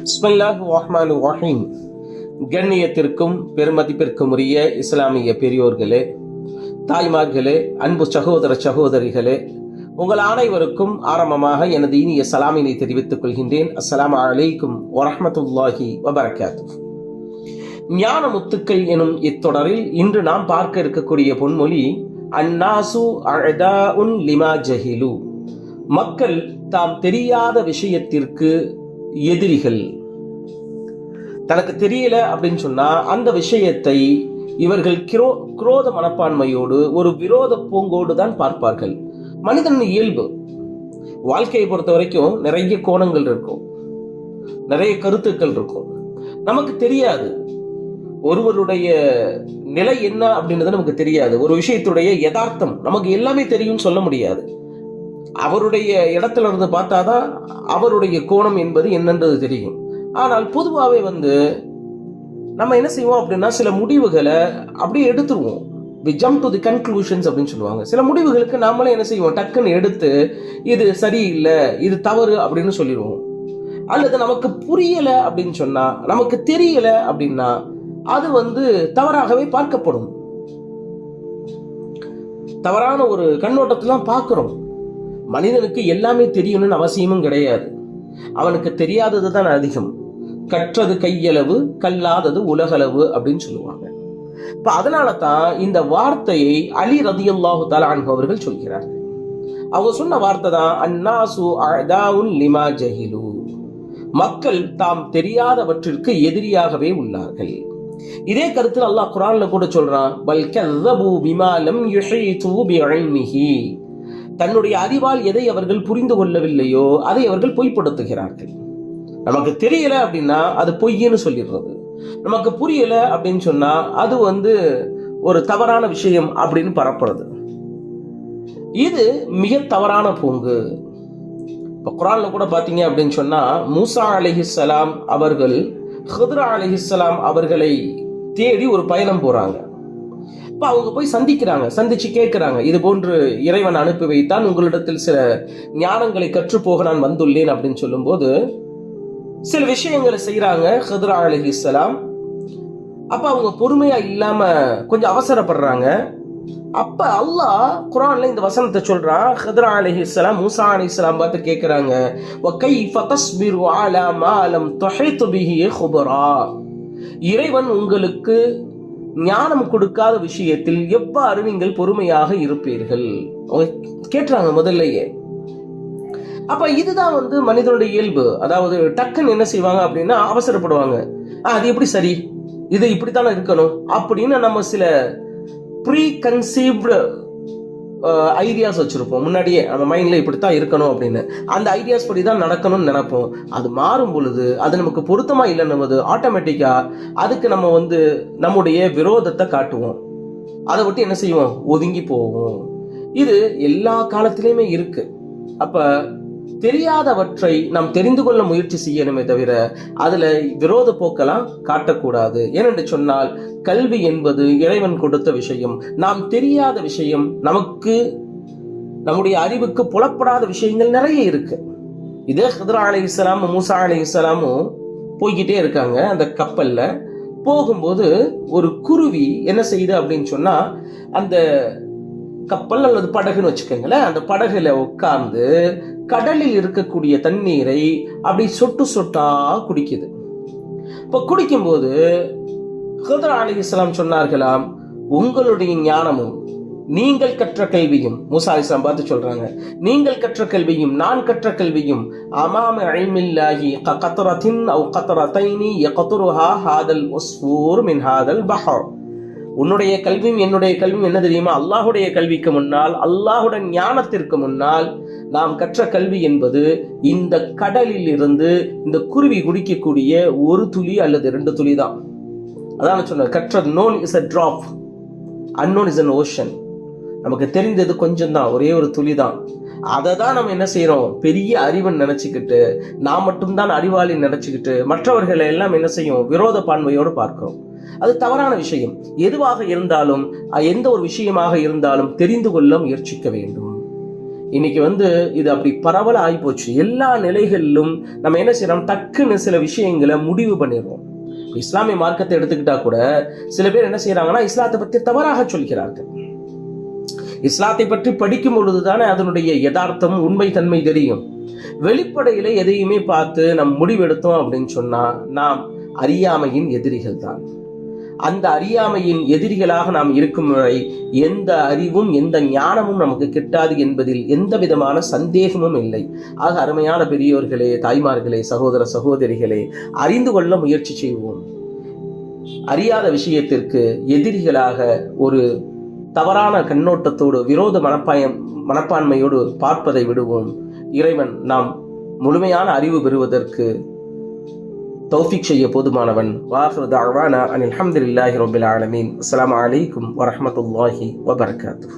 பிஸ்மில்லாஹிர் ரஹ்மானிர் ரஹீம். கண்ணியத்திற்கும் பெருமதிப்பிற்கும் உரிய இஸ்லாமிய பெரியோர்களே, தாய்மார்களே, அன்பு சகோதர சகோதரிகளே, உங்கள் அனைவருக்கும் ஆரம்பமாக எனது இனிய சலாமினை தெரிவித்துக் கொள்கின்றேன். அஸ்ஸலாமு அலைக்கும் வரஹ்மத்துல்லாஹி வபரகாத்துஹு. ஞான முத்துக்கள் எனும் இத்தொடரில் இன்று நாம் பார்க்க இருக்கக்கூடிய பொன்மொழி அன்னாசு அஅதாஉன் லிமா ஜஹிலு. மக்கள் தாம் தெரியாத விஷயத்திற்கு எதிரிகள். தனக்கு தெரியல அப்படின்னு சொன்னா அந்த விஷயத்தை இவர்கள் குரோத மனப்பான்மையோடு, ஒரு விரோத போங்கோடு தான் பார்ப்பார்கள். மனிதன் இயல்பு. வாழ்க்கையை பொறுத்த வரைக்கும் நிறைய கோணங்கள் இருக்கும், நிறைய கருத்துக்கள் இருக்கும். நமக்கு தெரியாது ஒருவருடைய நிலை என்ன அப்படின்றது நமக்கு தெரியாது. ஒரு விஷயத்துடைய யதார்த்தம் நமக்கு எல்லாமே தெரியும் சொல்ல முடியாது. அவருடைய இடத்துல இருந்து பார்த்தாதான் அவருடைய கோணம் என்பது என்னன்றது தெரியும். ஆனால் பொதுவாகவே நம்ம என்ன செய்வோம் அப்படின்னா, சில முடிவுகளை அப்படியே எடுத்துருவோம். we jump to the conclusions அப்படின்னு சொல்லுவாங்க. சில முடிவுகளுக்கு நாமளே என்ன செய்வோம், டக்குன்னு எடுத்து இது சரியில்லை, இது தவறு அப்படின்னு சொல்லிடுவோம். அல்லது நமக்கு புரியல அப்படின்னு சொன்னா, நமக்கு தெரியல அப்படின்னா அது தவறாகவே பார்க்கப்படும். தவறான ஒரு கண்ணோட்டத்திலாம் பார்க்கிறோம். மனிதனுக்கு எல்லாமே தெரியணும்னு அவசியமும் கிடையாது. அவனுக்கு தெரியாதது தான் அதிகம். கற்றது கையளவு, கல்லாதது உலகளவு அப்படின்னு சொல்லுவாங்க. இப்ப அதனால தான் இந்த வார்த்தையை அலி ரலியல்லாஹு தஆலா அன்ஹு அவர்கள் சொல்கிறார்கள். அவங்க சொன்ன வார்த்தை தான் அன்னாசு அஅதாஉன் லிமா ஜஹிலு. மக்கள் தாம் தெரியாதவற்றிற்கு எதிரியாகவே உள்ளார்கள். இதே கருத்தில் அல்லாஹ் குர்ஆன்ல கூட சொல்றான், பல் கஸபு பிமா லம் யுஹீது பிஇல்மிஹி. தன்னுடைய அறிவால் எதை அவர்கள் புரிந்து கொள்ளவில்லையோ அதை அவர்கள் பொய்ப்படுத்துகிறார்கள். நமக்கு தெரியல அப்படின்னா அது பொய்ன்னு சொல்லிடுறது. நமக்கு புரியல அப்படின்னு சொன்னா அது ஒரு தவறான விஷயம் அப்படின்னு பரப்புறது. இது மிக தவறான போங்கு. இப்போ குர்ஆன்ல கூட பார்த்தீங்க அப்படின்னு சொன்னா, மூசா அலைஹிஸ்ஸலாம் அவர்கள் ஹித்ர் அலைஹிஸ்ஸலாம் அவர்களை தேடி ஒரு பயணம் போறாங்க. இப்போ அவங்க போய் சந்திச்சு கேட்குறாங்க, இது போன்று இறைவன் அனுப்பி வைத்தான், உங்களிடத்தில் சில ஞானங்களை கற்றுப்போக நான் வந்துள்ளேன் அப்படின்னு சொல்லும்போது சில விஷயங்களை செய்கிறாங்க ஹித்ர் அலைஹிஸ்ஸலாம். அப்போ அவங்க பொறுமையா இல்லாம கொஞ்சம் அவசரப்படுறாங்க. அப்ப அல்லாஹ் குர்ஆன்ல இந்த வசனத்தை சொல்றான். ஹித்ர் அலைஹிஸ்ஸலாம் மூசா அலைஹிஸ்ஸலாம் பார்த்து கேட்குறாங்க, வகைஃப தஸ்பிரு அலா மா லம் துஹீத் பிஹி குபரா. இறைவன் உங்களுக்கு ஞானம் கொடுக்காத விஷயத்தில் எவ்வாறு நீங்கள் பொறுமையாக இருப்பீர்கள் கேட்கிறாங்க முதல்லயே. அப்ப இதுதான் மனிதனுடைய இயல்பு. அதாவது டக்குன்னு என்ன செய்வாங்க அப்படின்னா அவசரப்படுவாங்க. அது எப்படி சரி, இது இப்படித்தானே இருக்கணும் அப்படின்னு நம்ம சில ப்ரீ கன்சீவ்டு ஐடியாஸ் வச்சிருப்போம். முன்னாடியே நம்ம மைண்ட்ல இப்படித்தான் இருக்கணும் அப்படின்னு அந்த ஐடியாஸ் படி தான் நடக்கணும்னு நினைப்போம். அது மாறும் பொழுது அது நமக்கு பொருத்தமா இல்லைன்னு ஆட்டோமேட்டிக்கா அதுக்கு நம்ம நம்முடைய விரோதத்தை காட்டுவோம். அதை விட்டு என்ன செய்வோம், ஒதுங்கி போவோம். இது எல்லா காலத்திலையுமே இருக்கு. அப்ப தெரியாதவற்றை நாம் தெரிந்து கொள்ள முயற்சி செய்யணுமே தவிர அதுல விரோத போக்கெல்லாம் காட்டக்கூடாது. ஏனென்று சொன்னால் கல்வி என்பது இறைவன் கொடுத்த விஷயம். நாம் தெரியாத விஷயம், நமக்கு நம்முடைய அறிவுக்கு புலப்படாத விஷயங்கள் நிறைய இருக்கு. இதே ஹித்ர் அலைஹிஸ்ஸலாம் மூசா அலைஹிஸ்ஸலாமும் போய்கிட்டே இருக்காங்க. அந்த கப்பல்ல போகும்போது ஒரு குருவி என்ன செய்யுது அப்படின்னு சொன்னா, அந்த கப்பல் அல்லது படகுன்னு வச்சுக்கோங்களேன், அந்த படகுல உட்கார்ந்து கடலில் இருக்கக்கூடிய தண்ணீரை அப்படி சொட்டு சொட்டா குடிக்குது. இப்ப குடிக்கும்போது ஹித்ர் அலைஹிஸ்ஸலாம் சொன்னார்களாம், உங்களுடைய ஞானமும் நீங்கள் கற்ற கல்வியும், மூசா அலைஹிஸ்ஸலாம் பார்த்து சொல்றாங்க, நீங்கள் கற்ற கல்வியும் நான் கற்ற கல்வியும் அமாம இல்மில்லாஹி கத்ரத்தின் அவ் கத்ரத்தைனி யக்துருஹா ஹாதல் உஸ்ஃபூர் மின் ஹாதல் பஹர். உன்னுடைய கல்வியும் என்னுடைய கல்வியும் என்ன தெரியுமா, அல்லாஹுடைய கல்விக்கு முன்னால், அல்லாஹுடைய ஞானத்திற்கு முன்னால் நாம் கற்ற கல்வி என்பது இந்த கடலில் இருந்து இந்த குருவி குடிக்கக்கூடிய ஒரு துளி அல்லது 2 துளி தான். அதான் சொன்ன, கற்ற known is a drop, unknown is an ocean. நமக்கு தெரிந்தது கொஞ்சம் தான், ஒரே ஒரு துளி தான். அதை தான் நம்ம என்ன செய்யறோம், பெரிய அறிவன் நினைச்சுக்கிட்டு, நான் மட்டும்தான் அறிவாளி நினைச்சுக்கிட்டு மற்றவர்களை எல்லாம் என்ன செய்யும், விரோத பான்மையோடு பார்க்கிறோம். அது தவறான விஷயம். எதுவாக இருந்தாலும், எந்த ஒரு விஷயமாக இருந்தாலும் தெரிந்து கொள்ள முயற்சிக்க வேண்டும். இன்னைக்கு இது அப்படி பரவல ஆகிப்போச்சு. எல்லா நிலைகளிலும் நம்ம என்ன செய்யறோம், டக்குன்னு சில விஷயங்களை முடிவு பண்ணிடுறோம். இஸ்லாமிய மார்க்கத்தை எடுத்துக்கிட்டா கூட சில பேர் என்ன செய்யறாங்கன்னா, இஸ்லாத்தை பற்றி தவறாக சொல்கிறார்கள். இஸ்லாத்தை பற்றி படிக்கும் பொழுதுதானே அதனுடைய யதார்த்தம் உண்மை தன்மை தெரியும். வெளிப்படையில எதையுமே பார்த்து நம் முடிவெடுத்தோம் அப்படின்னு சொன்னா நாம் அறியாமையின் எதிரிகள் தான். அந்த அறியாமையின் எதிரிகளாக நாம் இருக்கும் வரை எந்த அறிவும் எந்த ஞானமும் நமக்கு கிட்டாது என்பதில் எந்த விதமான சந்தேகமும் இல்லை. ஆக அருமையான பெரியோர்களே, தாய்மார்களே, சகோதர சகோதரிகளே, அறிந்து கொள்ள முயற்சி செய்வோம். அறியாத விஷயத்திற்கு எதிரிகளாக ஒரு தவறான கண்ணோட்டத்தோடு விரோத மனப்பான்மையோடு பார்ப்பதை விடுவோம். இறைவன் நாம் முழுமையான அறிவு பெறுவதற்கு தௌஃபீக் செய்ய போதுமானவன். வாஹிரு தஅவானா அனில் ஹம்துலில்லாஹி ரப்பில் ஆலமீன். அஸ்ஸலாமு அலைக்கும் வரஹ்மத்துல்லாஹி வபரகாத்துஹு.